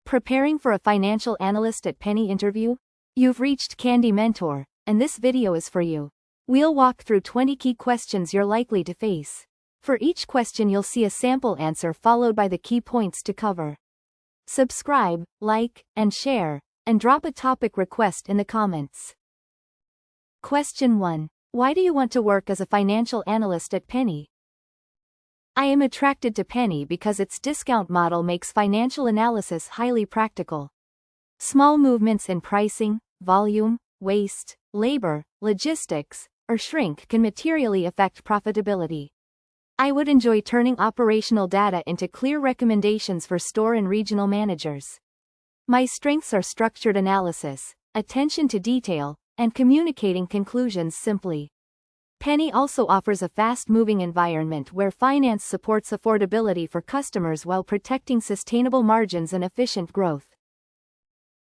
Preparing for a financial analyst at Penny interview? You've reached Candy Mentor, and this video is for you. We'll walk through 20 key questions you're likely to face. For each question you'll see a sample answer followed by the key points to cover. Subscribe, like, and share, and drop a topic request in the comments. Question 1. Why do you want to work as a financial analyst at Penny? I am attracted to Penny because its discount model makes financial analysis highly practical. Small movements in pricing, volume, waste, labor, logistics, or shrink can materially affect profitability. I would enjoy turning operational data into clear recommendations for store and regional managers. My strengths are structured analysis, attention to detail, and communicating conclusions simply. Penny also offers a fast-moving environment where finance supports affordability for customers while protecting sustainable margins and efficient growth.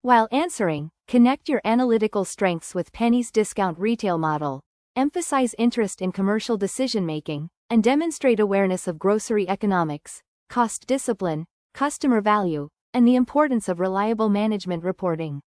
While answering, connect your analytical strengths with Penny's discount retail model, emphasize interest in commercial decision-making, and demonstrate awareness of grocery economics, cost discipline, customer value, and the importance of reliable management reporting.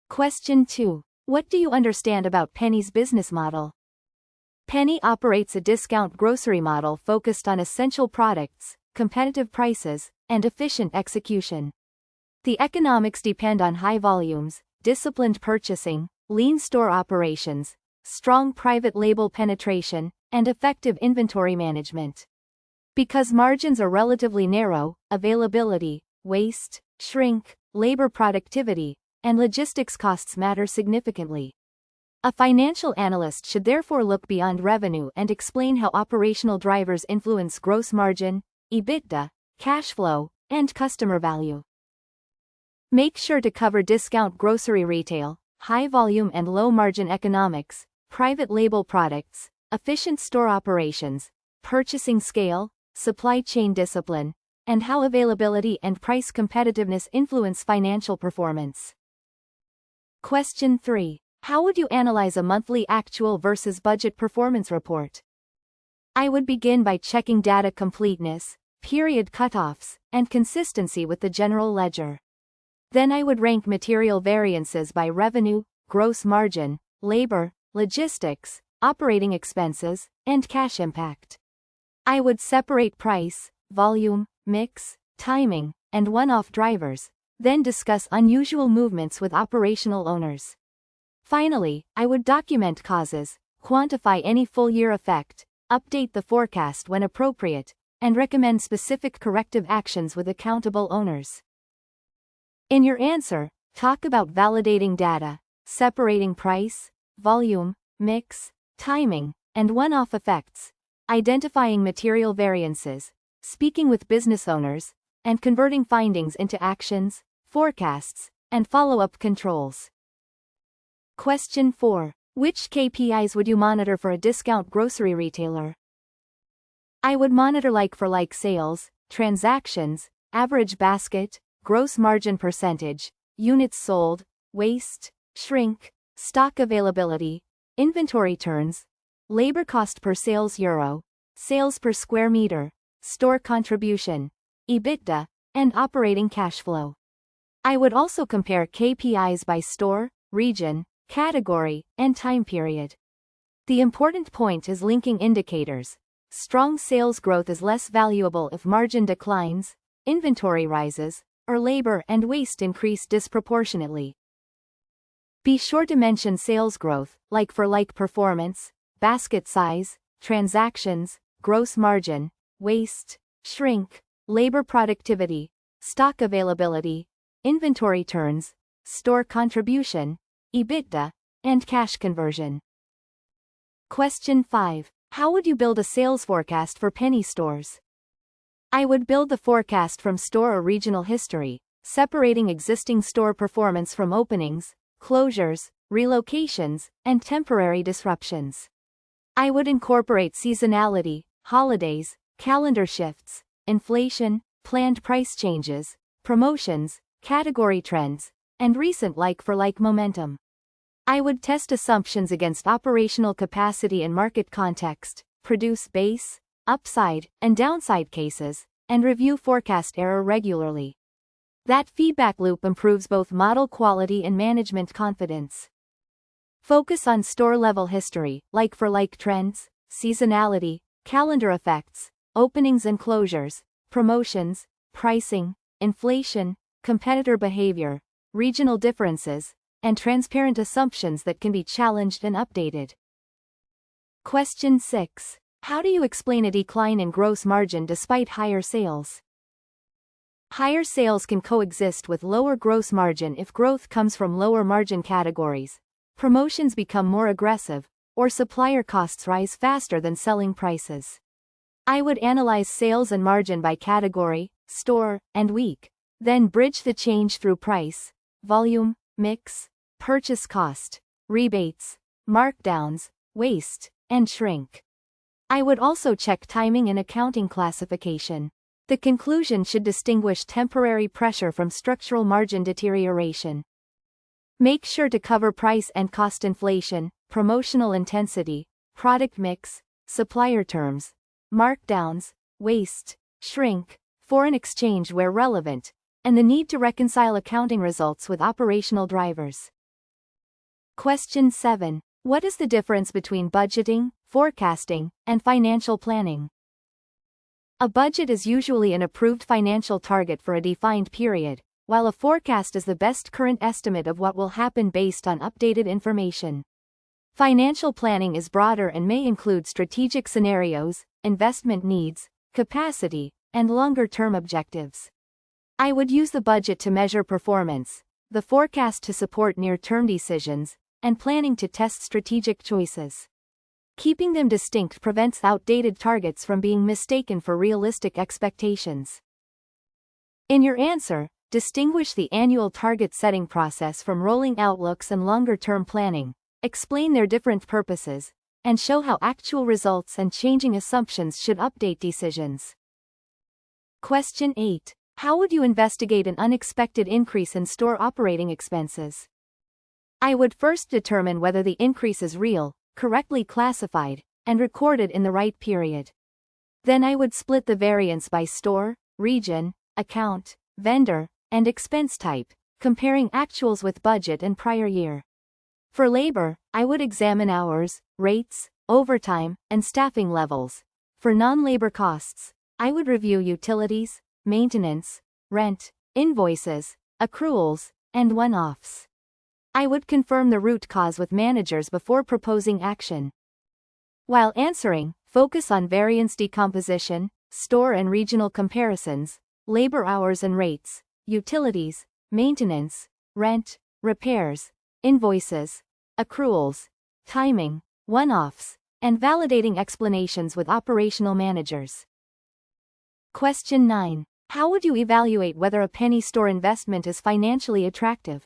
Question 2. What do you understand about Penny's business model? Penny operates a discount grocery model focused on essential products, competitive prices, and efficient execution. The economics depend on high volumes, disciplined purchasing, lean store operations, strong private label penetration, and effective inventory management. Because margins are relatively narrow, availability, waste, shrink, labor productivity, and logistics costs matter significantly. A financial analyst should therefore look beyond revenue and explain how operational drivers influence gross margin, EBITDA, cash flow, and customer value. Make sure to cover discount grocery retail, high volume and low margin economics, private label products, efficient store operations, purchasing scale, supply chain discipline, and how availability and price competitiveness influence financial performance. Question 3. How would you analyze a monthly actual versus budget performance report? I would begin by checking data completeness, period cutoffs, and consistency with the general ledger. Then I would rank material variances by revenue, gross margin, labor, logistics, operating expenses, and cash impact. I would separate price, volume, mix, timing, and one-off drivers, then discuss unusual movements with operational owners. Finally, I would document causes, quantify any full-year effect, update the forecast when appropriate, and recommend specific corrective actions with accountable owners. In your answer, talk about validating data, separating price, volume, mix, timing, and one-off effects, identifying material variances, speaking with business owners, and converting findings into actions, forecasts, and follow-up controls. Question 4. Which KPIs would you monitor for a discount grocery retailer? I would monitor like-for-like sales, transactions, average basket, gross margin percentage, units sold, waste, shrink, stock availability, inventory turns, labor cost per sales euro, sales per square meter, store contribution, EBITDA, and operating cash flow. I would also compare KPIs by store, region, category, and time period. The important point is linking indicators. Strong sales growth is less valuable if margin declines, inventory rises, or labor and waste increase disproportionately. Be sure to mention sales growth, like-for-like performance, basket size, transactions, gross margin, waste, shrink, labor productivity, stock availability, inventory turns, store contribution, EBITDA, and cash conversion. Question 5. How would you build a sales forecast for Penny stores? I would build the forecast from store or regional history, separating existing store performance from openings, closures, relocations, and temporary disruptions. I would incorporate seasonality, holidays, calendar shifts, inflation, planned price changes, promotions, category trends, and recent like-for-like momentum. I would test assumptions against operational capacity and market context, produce base, upside, and downside cases, and review forecast error regularly. That feedback loop improves both model quality and management confidence. Focus on store-level history, like-for-like trends, seasonality, calendar effects, openings and closures, promotions, pricing, inflation, competitor behavior, regional differences, and transparent assumptions that can be challenged and updated. Question 6. How do you explain a decline in gross margin despite higher sales? Higher sales can coexist with lower gross margin if growth comes from lower margin categories, promotions become more aggressive, or supplier costs rise faster than selling prices. I would analyze sales and margin by category, store, and week, then bridge the change through price, volume, mix, purchase cost, rebates, markdowns, waste, and shrink. I would also check timing and accounting classification. The conclusion should distinguish temporary pressure from structural margin deterioration. Make sure to cover price and cost inflation, promotional intensity, product mix, supplier terms, markdowns, waste, shrink, foreign exchange where relevant, and the need to reconcile accounting results with operational drivers. Question 7. What is the difference between budgeting, forecasting, and financial planning? A budget is usually an approved financial target for a defined period, while a forecast is the best current estimate of what will happen based on updated information. Financial planning is broader and may include strategic scenarios, investment needs, capacity, and longer-term objectives. I would use the budget to measure performance, the forecast to support near-term decisions, and planning to test strategic choices. Keeping them distinct prevents outdated targets from being mistaken for realistic expectations. In your answer, distinguish the annual target setting process from rolling outlooks and longer-term planning, explain their different purposes, and show how actual results and changing assumptions should update decisions. Question 8. How would you investigate an unexpected increase in store operating expenses? I would first determine whether the increase is real, correctly classified, and recorded in the right period. Then I would split the variance by store, region, account, vendor, and expense type, comparing actuals with budget and prior year. For labor, I would examine hours, rates, overtime, and staffing levels. For non-labor costs, I would review utilities, maintenance, rent, invoices, accruals, and one-offs. I would confirm the root cause with managers before proposing action. While answering, focus on variance decomposition, store and regional comparisons, labor hours and rates, utilities, maintenance, rent, repairs, invoices, accruals, timing, one-offs, and validating explanations with operational managers. Question 9. How would you evaluate whether a penny store investment is financially attractive?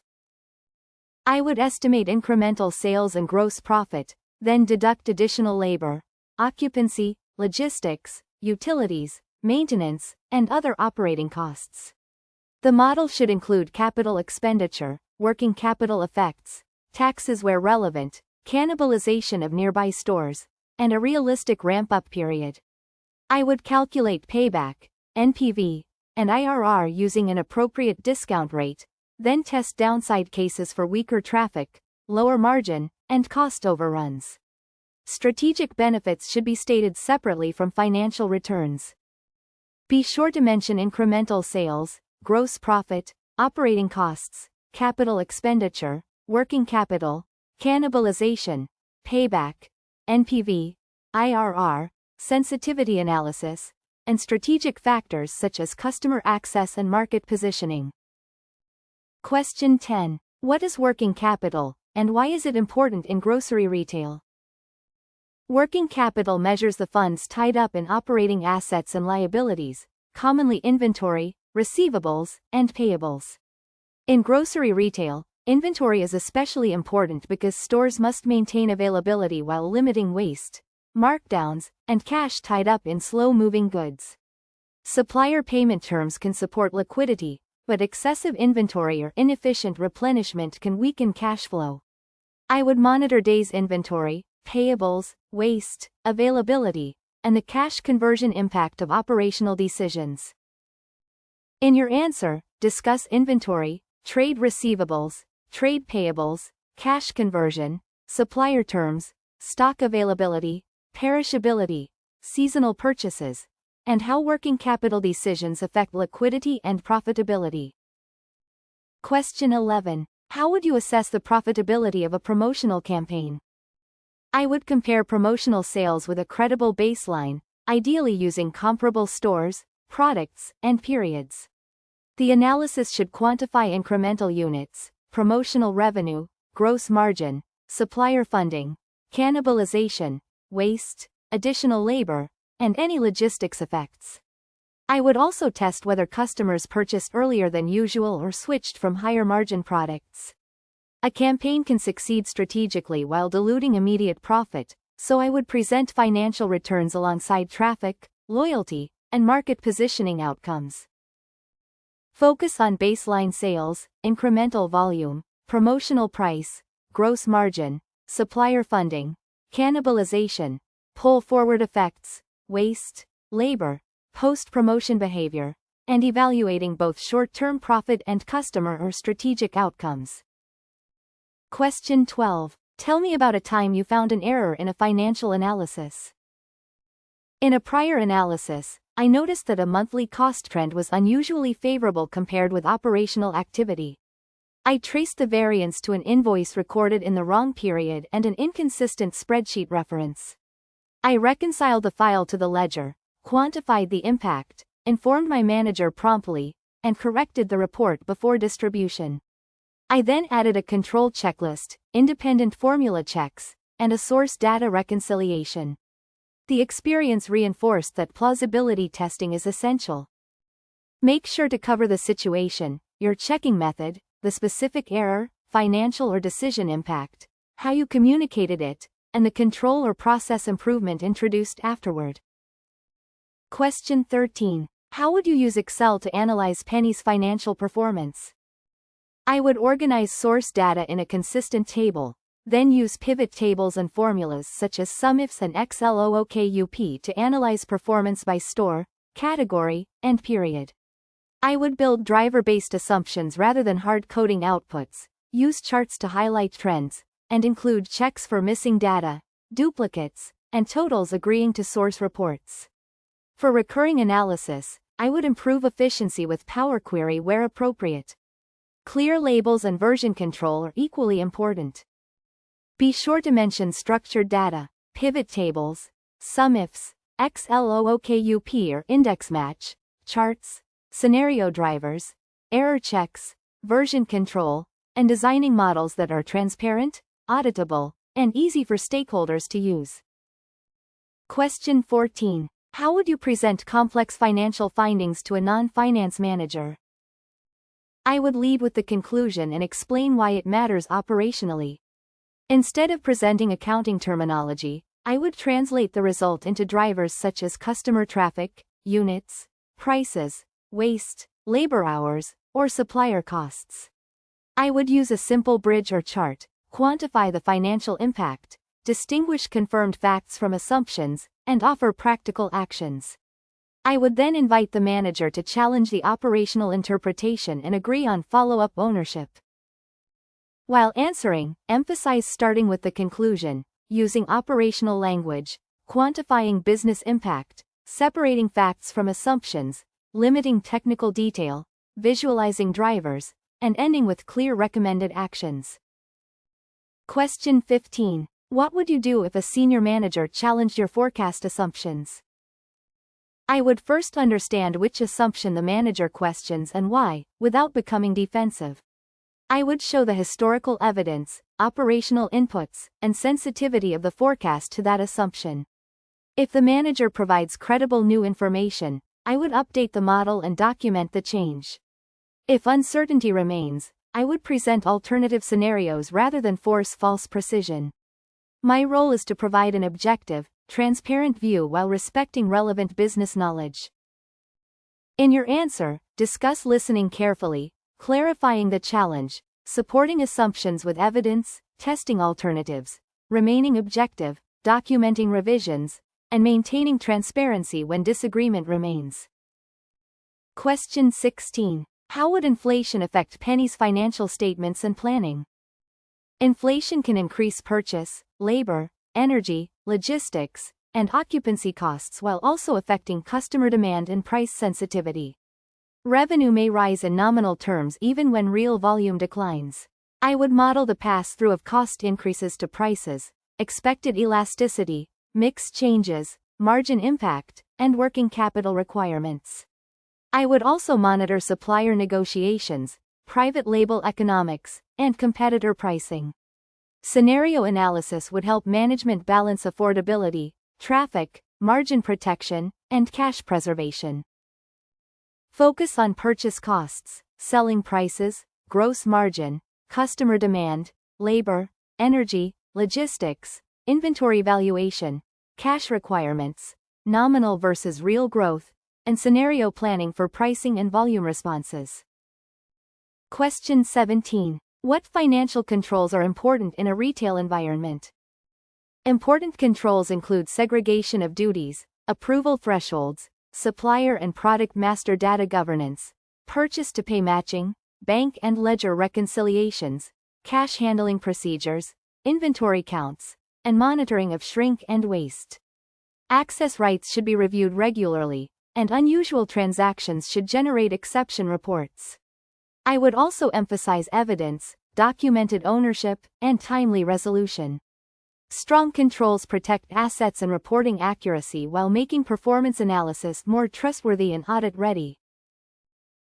I would estimate incremental sales and gross profit, then deduct additional labor, occupancy, logistics, utilities, maintenance, and other operating costs. The model should include capital expenditure, working capital effects, taxes where relevant, cannibalization of nearby stores, and a realistic ramp-up period. I would calculate payback, NPV, and IRR using an appropriate discount rate, then test downside cases for weaker traffic, lower margin, and cost overruns. Strategic benefits should be stated separately from financial returns. Be sure to mention incremental sales, gross profit, operating costs, capital expenditure, working capital, cannibalization, payback, NPV, IRR, sensitivity analysis, and strategic factors such as customer access and market positioning. Question 10. What is working capital, and why is it important in grocery retail? Working capital measures the funds tied up in operating assets and liabilities, commonly inventory, receivables, and payables. In grocery retail, inventory is especially important because stores must maintain availability while limiting waste, markdowns, and cash tied up in slow-moving goods. Supplier payment terms can support liquidity, but excessive inventory or inefficient replenishment can weaken cash flow. I would monitor days inventory, payables, waste, availability, and the cash conversion impact of operational decisions. In your answer, discuss inventory, trade receivables, trade payables, cash conversion, supplier terms, stock availability, perishability, seasonal purchases, and how working capital decisions affect liquidity and profitability. Question 11. How would you assess the profitability of a promotional campaign? I would compare promotional sales with a credible baseline, ideally using comparable stores, products, and periods. The analysis should quantify incremental units, promotional revenue, gross margin, supplier funding, cannibalization, waste, additional labor, and any logistics effects. I would also test whether customers purchased earlier than usual or switched from higher margin products. A campaign can succeed strategically while diluting immediate profit, so I would present financial returns alongside traffic, loyalty, and market positioning outcomes. Focus on baseline sales, incremental volume, promotional price, gross margin, supplier funding, cannibalization, pull-forward effects, waste, labor, post-promotion behavior, and evaluating both short-term profit and customer or strategic outcomes. Question 12. Tell me about a time you found an error in a financial analysis. In a prior analysis, I noticed that a monthly cost trend was unusually favorable compared with operational activity. I traced the variance to an invoice recorded in the wrong period and an inconsistent spreadsheet reference. I reconciled the file to the ledger, quantified the impact, informed my manager promptly, and corrected the report before distribution. I then added a control checklist, independent formula checks, and a source data reconciliation. The experience reinforced that plausibility testing is essential. Make sure to cover the situation, your checking method, the specific error, financial or decision impact, how you communicated it, and the control or process improvement introduced afterward. Question 13. How would you use Excel to analyze Penny's financial performance? I would organize source data in a consistent table, then use pivot tables and formulas such as SUMIFs and XLOOKUP to analyze performance by store, category, and period. I would build driver-based assumptions rather than hard-coding outputs, use charts to highlight trends, and include checks for missing data, duplicates, and totals agreeing to source reports. For recurring analysis, I would improve efficiency with Power Query where appropriate. Clear labels and version control are equally important. Be sure to mention structured data, pivot tables, SUMIFs, XLOOKUP or index match, charts, scenario drivers, error checks, version control, and designing models that are transparent, auditable, and easy for stakeholders to use. Question 14. How would you present complex financial findings to a non-finance manager? I would lead with the conclusion and explain why it matters operationally. Instead of presenting accounting terminology, I would translate the result into drivers such as customer traffic, units, prices, waste, labor hours, or supplier costs. I would use a simple bridge or chart, quantify the financial impact, distinguish confirmed facts from assumptions, and offer practical actions. I would then invite the manager to challenge the operational interpretation and agree on follow-up ownership. While answering, emphasize starting with the conclusion, using operational language, quantifying business impact, separating facts from assumptions, limiting technical detail, visualizing drivers, and ending with clear recommended actions. Question 15. What would you do if a senior manager challenged your forecast assumptions? I would first understand which assumption the manager questions and why, without becoming defensive. I would show the historical evidence, operational inputs, and sensitivity of the forecast to that assumption. If the manager provides credible new information, I would update the model and document the change. If uncertainty remains, I would present alternative scenarios rather than force false precision. My role is to provide an objective, transparent view while respecting relevant business knowledge. In your answer, discuss listening carefully, clarifying the challenge, supporting assumptions with evidence, testing alternatives, remaining objective, documenting revisions, and maintaining transparency when disagreement remains. Question 16. How would inflation affect Penny's financial statements and planning? Inflation can increase purchase, labor, energy, logistics, and occupancy costs while also affecting customer demand and price sensitivity. Revenue may rise in nominal terms even when real volume declines. I would model the pass-through of cost increases to prices, expected elasticity, mix changes, margin impact, and working capital requirements. I would also monitor supplier negotiations, private label economics, and competitor pricing. Scenario analysis would help management balance affordability, traffic, margin protection, and cash preservation. Focus on purchase costs, selling prices, gross margin, customer demand, labor, energy, logistics, inventory valuation, cash requirements, nominal versus real growth, and scenario planning for pricing and volume responses. Question 17. What financial controls are important in a retail environment? Important controls include segregation of duties, approval thresholds, supplier and product master data governance, purchase-to-pay matching, bank and ledger reconciliations, cash handling procedures, inventory counts, and monitoring of shrink and waste. Access rights should be reviewed regularly, and unusual transactions should generate exception reports. I would also emphasize evidence, documented ownership, and timely resolution. Strong controls protect assets and reporting accuracy while making performance analysis more trustworthy and audit-ready.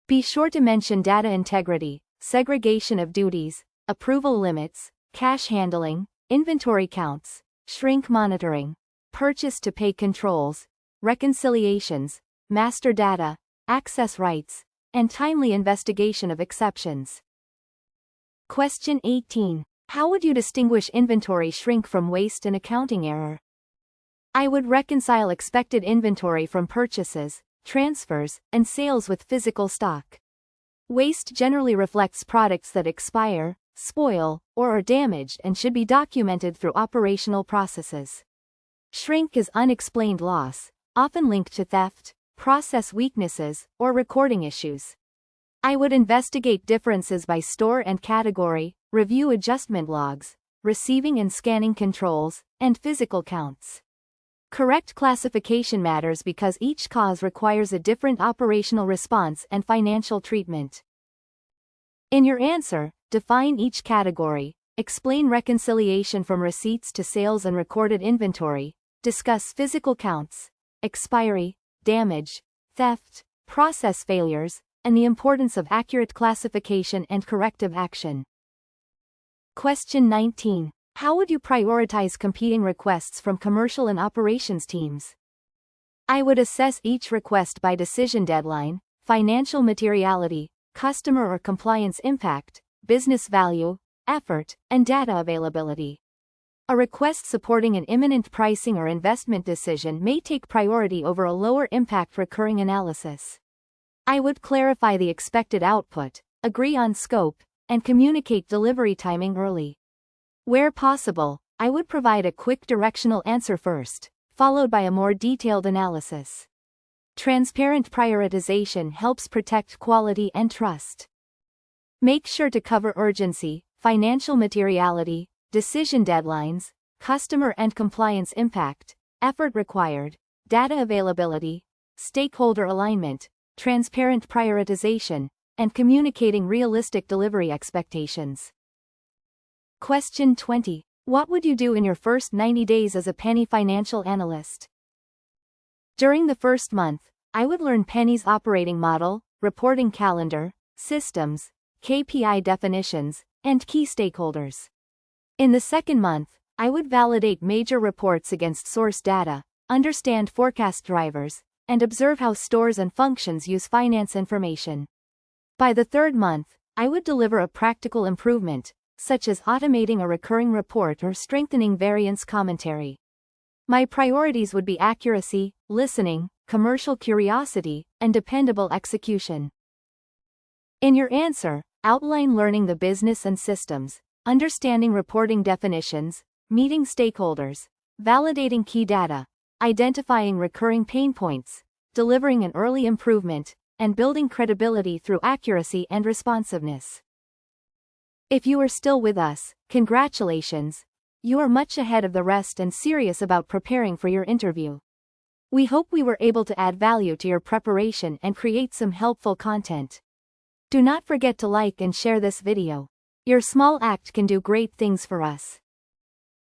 Be sure to mention data integrity, segregation of duties, approval limits, cash handling, inventory counts, shrink monitoring, purchase-to-pay controls, reconciliations, master data, access rights, and timely investigation of exceptions. Question 18. How would you distinguish inventory shrink from waste and accounting error? I would reconcile expected inventory from purchases, transfers, and sales with physical stock. Waste generally reflects products that expire, spoil, or are damaged and should be documented through operational processes. Shrink is unexplained loss, often linked to theft, process weaknesses, or recording issues. I would investigate differences by store and category, review adjustment logs, receiving and scanning controls, and physical counts. Correct classification matters because each cause requires a different operational response and financial treatment. In your answer, define each category, explain reconciliation from receipts to sales and recorded inventory, discuss physical counts, expiry, damage, theft, process failures, and the importance of accurate classification and corrective action. Question 19. How would you prioritize competing requests from commercial and operations teams? I would assess each request by decision deadline, financial materiality, customer or compliance impact, business value, effort, and data availability. A request supporting an imminent pricing or investment decision may take priority over a lower impact recurring analysis. I would clarify the expected output, agree on scope, and communicate delivery timing early. Where possible, I would provide a quick directional answer first, followed by a more detailed analysis. Transparent prioritization helps protect quality and trust. Make sure to cover urgency, financial materiality, decision deadlines, customer and compliance impact, effort required, data availability, stakeholder alignment, transparent prioritization, and communicating realistic delivery expectations. Question 20. What would you do in your first 90 days as a Penny Financial Analyst? During the first month, I would learn Penny's operating model, reporting calendar, systems, KPI definitions, and key stakeholders. In the second month, I would validate major reports against source data, understand forecast drivers, and observe how stores and functions use finance information. By the third month, I would deliver a practical improvement, such as automating a recurring report or strengthening variance commentary. My priorities would be accuracy, listening, commercial curiosity, and dependable execution. In your answer, outline learning the business and systems, understanding reporting definitions, meeting stakeholders, validating key data, identifying recurring pain points, delivering an early improvement, and building credibility through accuracy and responsiveness. If you are still with us, congratulations! You are much ahead of the rest and serious about preparing for your interview. We hope we were able to add value to your preparation and create some helpful content. Do not forget to like and share this video. Your small act can do great things for us.